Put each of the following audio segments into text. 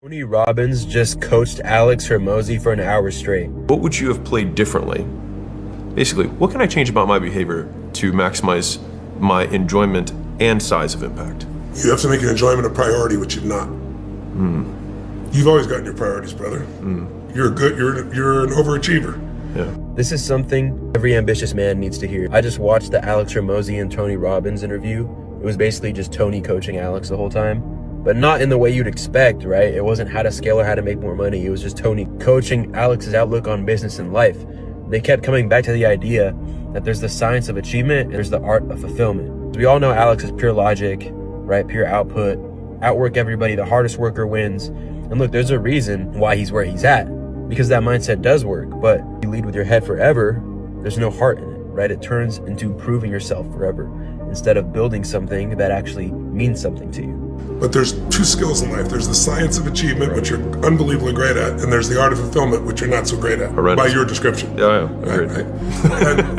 Tony Robbins just coached Alex Hermosi for an hour straight. What would you have played differently? Basically, what can I change about my behavior to maximize my enjoyment and size of impact? You have to make your enjoyment a priority, which you've not. You've always gotten your priorities, brother. You're an overachiever. Yeah. This is something every ambitious man needs to hear. I just watched the Alex Hermosi and Tony Robbins interview. It was basically just Tony coaching Alex the whole time, but not in the way you'd expect, right? It wasn't how to scale or how to make more money. It was just Tony coaching Alex's outlook on business and life. They kept coming back to the idea that there's the science of achievement and there's the art of fulfillment. We all know Alex is pure logic, right? Pure output, outwork everybody, the hardest worker wins. And look, there's a reason why he's where he's at, because that mindset does work. But you lead with your head forever, there's no heart in it, right? It turns into proving yourself forever instead of building something that actually means something to you. But there's two skills in life. There's the science of achievement, which you're unbelievably great at, and there's the art of fulfillment, which you're not so great at, Horrendous. by your description. Yeah, agreed.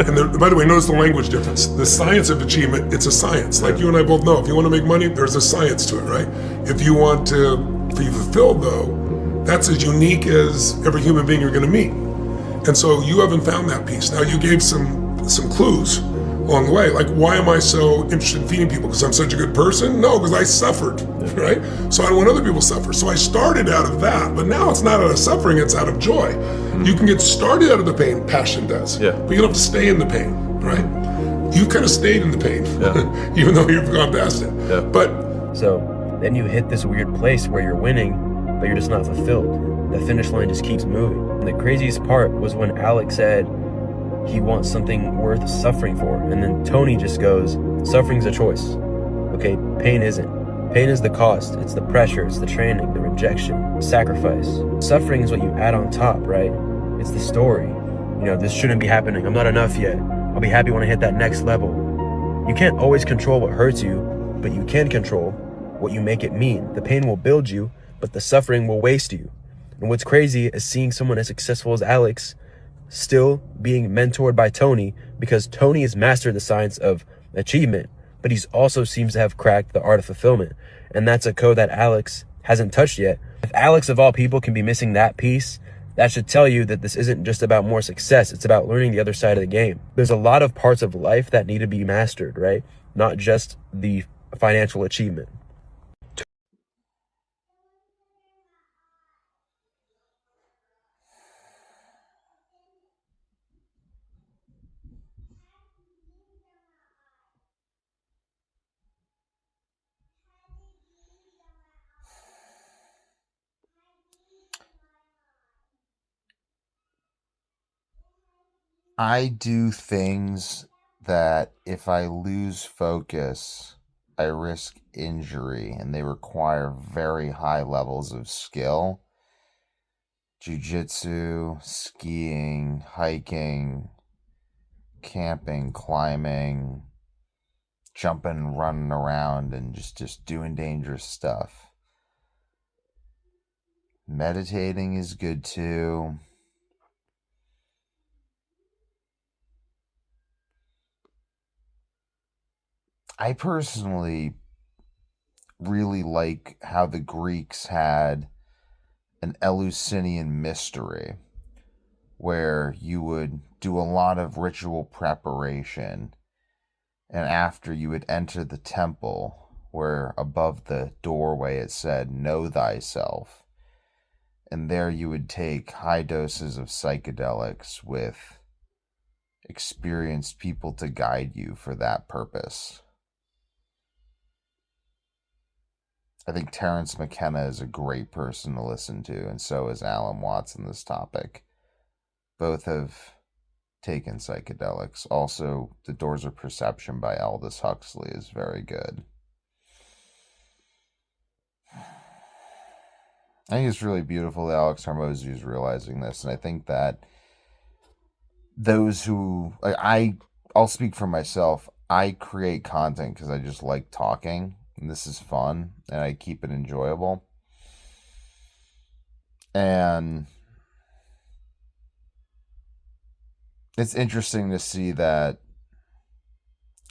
And by the way, notice the language difference. The science of achievement, it's a science. Like you and I both know, if you want to make money, there's a science to it, right? If you want to be fulfilled, though, that's as unique as every human being you're going to meet. And so you haven't found that piece. Now, you gave some clues along the way. Like, why am I so interested in feeding people? Because I'm such a good person? No, because I suffered, right? So I don't want other people to suffer. So I started out of that, but now it's not out of suffering, it's out of joy. You can get started out of the pain, passion does, but you don't have to stay in the pain, right? You've kind of stayed in the pain, even though you've gone past it. But so then you hit this weird place where you're winning, but you're just not fulfilled. The finish line just keeps moving. And the craziest part was when Alex said he wants something worth suffering for. And then Tony just goes, suffering's a choice. Okay, pain isn't. Pain is the cost. It's the pressure. It's the training, the rejection, sacrifice. Suffering is what you add on top, right? It's the story. You know, this shouldn't be happening. I'm not enough yet. I'll be happy when I hit that next level. You can't always control what hurts you, but you can control what you make it mean. The pain will build you, but the suffering will waste you. And what's crazy is seeing someone as successful as Alex still being mentored by Tony, because Tony has mastered the science of achievement, but he's also seems to have cracked the art of fulfillment. And that's a code that Alex hasn't touched yet. If Alex of all people can be missing that piece, that should tell you that this isn't just about more success. It's about learning the other side of the game. There's a lot of parts of life that need to be mastered, right? Not just the financial achievement. I do things that if I lose focus, I risk injury, and they require very high levels of skill. Jiu-jitsu, skiing, hiking, camping, climbing, jumping, running around, and just doing dangerous stuff. Meditating is good too. I personally really like how the Greeks had an Eleusinian mystery where you would do a lot of ritual preparation, and after you would enter the temple where above the doorway it said, "Know thyself," and there you would take high doses of psychedelics with experienced people to guide you for that purpose. I think Terrence McKenna is a great person to listen to, and so is Alan Watts in this topic. Both have taken psychedelics. Also, The Doors of Perception by Aldous Huxley is very good. I think it's really beautiful that Alex Hormozi is realizing this, and I think that those who... I'll speak for myself. I create content because I just like talking, and this is fun, and I keep it enjoyable. And it's interesting to see that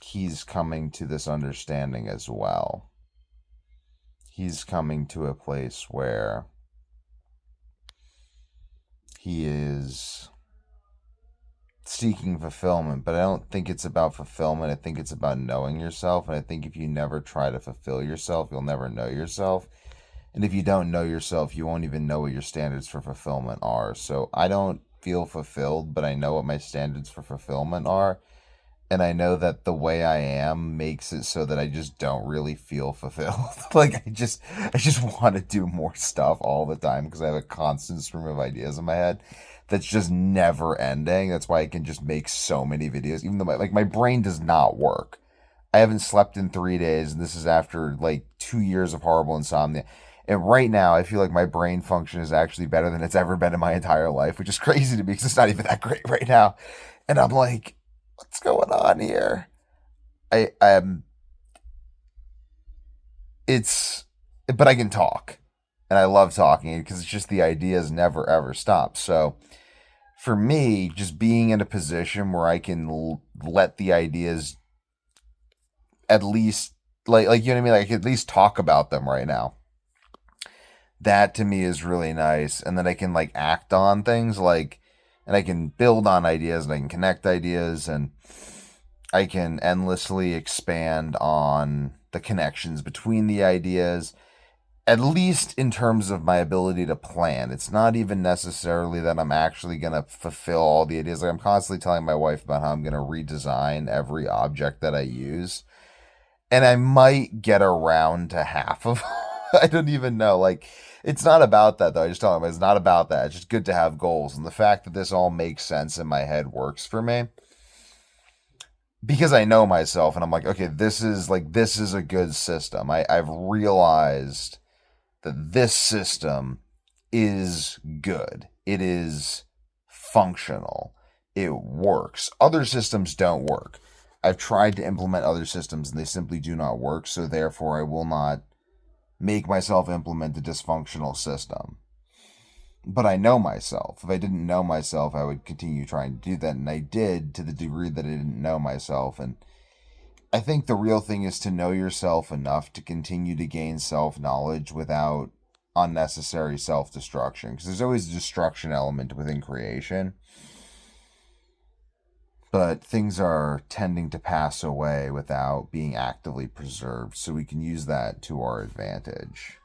he's coming to this understanding as well. He's coming to a place where he is seeking fulfillment, but I don't think it's about fulfillment. I think it's about knowing yourself. And I think if you never try to fulfill yourself, you'll never know yourself. And if you don't know yourself, you won't even know what your standards for fulfillment are. So I don't feel fulfilled, but I know what my standards for fulfillment are. And I know that the way I am makes it so that I just don't really feel fulfilled. Like I just want to do more stuff all the time because I have a constant stream of ideas in my head that's just never ending. That's why I can just make so many videos, even though my brain does not work. I haven't slept in 3 days, and this is after like 2 years of horrible insomnia. And right now, I feel like my brain function is actually better than it's ever been in my entire life, which is crazy to me because it's not even that great right now. And I'm like, what's going on here? But I can talk, and I love talking because it's just the ideas never ever stop. So for me, just being in a position where I can let the ideas at least like you know what I mean, like I can at least talk about them right now. That to me is really nice, and then I can like act on things and I can build on ideas, and I can connect ideas, and I can endlessly expand on the connections between the ideas, at least in terms of my ability to plan. It's not even necessarily that I'm actually going to fulfill all the ideas. Like I'm constantly telling my wife about how I'm going to redesign every object that I use. And I might get around to half of I don't even know. Like, it's not about that, though. I just tell them it's not about that. It's just good to have goals. And the fact that this all makes sense in my head works for me. Because I know myself and I'm like, okay, this is a good system. I've realized that this system is good. It is functional. It works. Other systems don't work. I've tried to implement other systems and they simply do not work. So therefore I will not make myself implement a dysfunctional system. But I know myself. If I didn't know myself, I would continue trying to do that. And I did to the degree that I didn't know myself. And I think the real thing is to know yourself enough to continue to gain self-knowledge without unnecessary self-destruction. Because there's always a destruction element within creation. But things are tending to pass away without being actively preserved. So we can use that to our advantage.